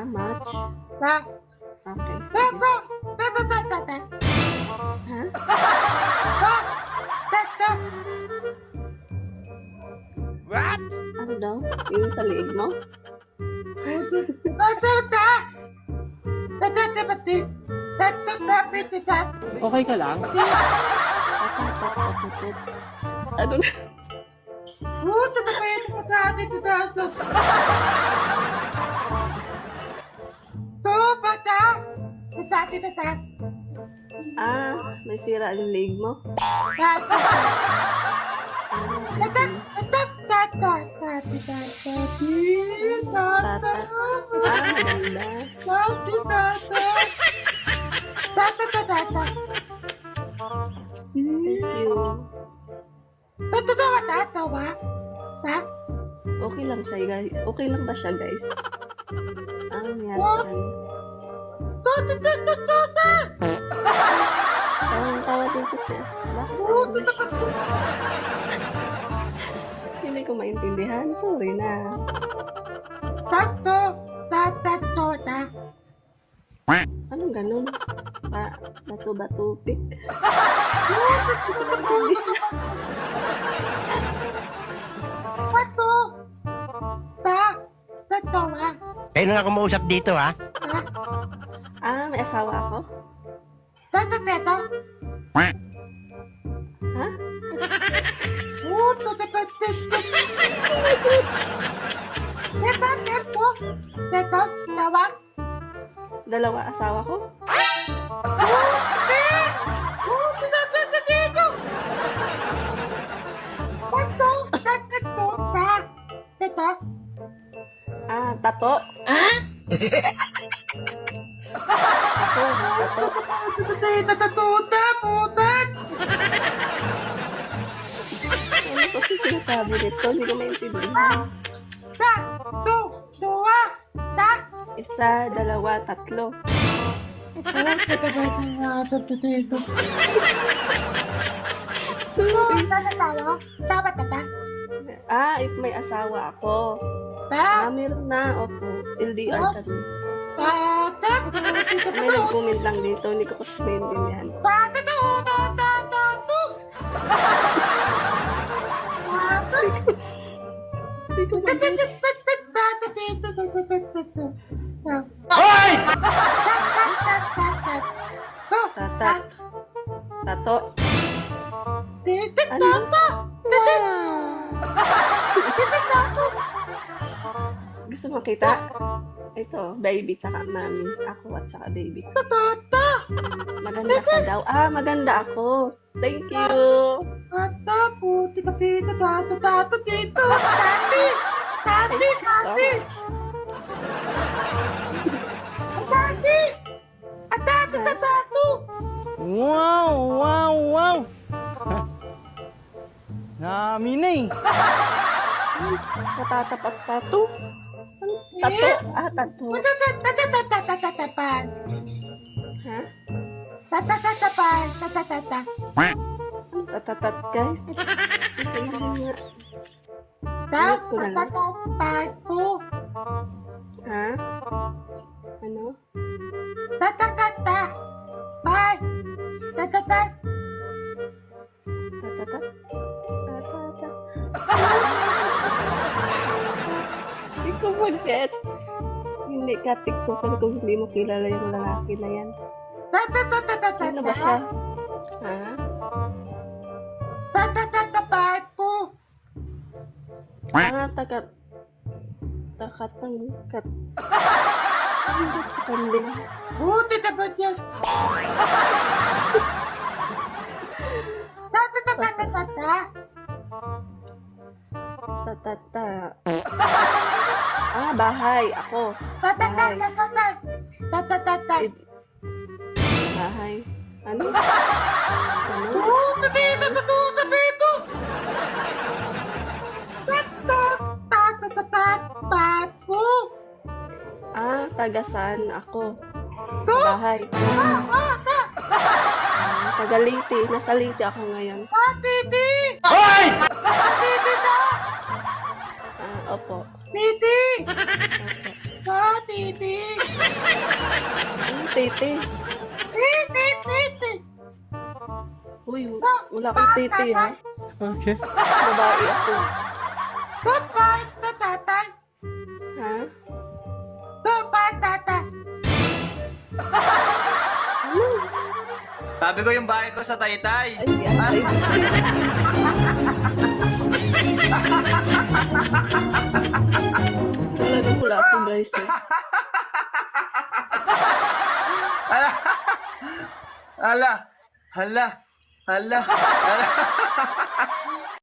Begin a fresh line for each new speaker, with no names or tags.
Much?
Ta.
Okay,
Ta
sige.
ta. Ta ta ta ta ta.
Ha?
Ta. Ta ta.
Ano daw? Yung sa liig mo?
Ta ta ta. Ta ta ta pati. Ta ta ta pati ta.
Okay ka lang?
Tatat. Ano na?
Ta ta pa ito ta ta ta ta. To pata. Ta ta ta ta.
May sira yung liig mo?
Ta ta. Ta ta ta ta ta ta ta ta ta ta.
Maganda.
Tati tata. Tata tata tata.
Thank you.
Tata tawa tatawa. Ta?
Okay lang siya, guys. Okay lang ba siya, guys? Yan.
Tata tata tata.
Tawa dito siya. Bakit
Oh,
English?
tata tata.
Hindi ko maintindihan. Sorry na.
Tato. Tata tota.
Anong ganun? Bato-batupik?
Tato. Ta. Tatawa.
Kayo na ako mausap dito, ha?
Ta.
May asawa ako?
Tata tata.
Ha?
Oh, tata tata. Tata tata. Tata tawa.
Dalawa asawa ko? Tato? Tato. Ano kasi sinasabi nito? Hindi ko maintindihan. Isa, dalawa, tatlo. If may asawa ako. Meron na. Opo. LDR kami. May nag-comment lang dito. Hindi ko kasi maintindihan. Hindi ko
Hoy!
Tatat. Tato. Gusto mo kita? Ito, baby saka mami. Ako at saka baby. Maganda ka daw. Maganda ako. Thank you.
Wow! Namin na eh.
Natatapat tato. Tato. Tato. Ha? Ano tatatat, guys? Ha? Ano? Tatatat? Hindi ko mag-gets. Hindi ka tiktoker kung hindi mo kilala yung lalaki na yan. Sino ba siya? Ha? Takatangkat. Hanggat sa kambing. Tatata. Bahay. Ako. Bahay. Bahay. Ano? Tagasan ako. Bahay. Taga Leyte. Nasa Leyte ako ngayon.
Hoy!
Opo.
Titi! Ah, titi.
Titi.
Titi, titi.
Uy, wala kang titi ha.
Okay.
Babae ako.
Goodbye sa tatay.
Ha?
Goodbye, tatay.
Ano?
Sabi ko yung bahay ko sa Taytay.
Ay, yan. Ay, talagang wala ako guys eh.
Hala. Hala. Hala. Hala. Hala.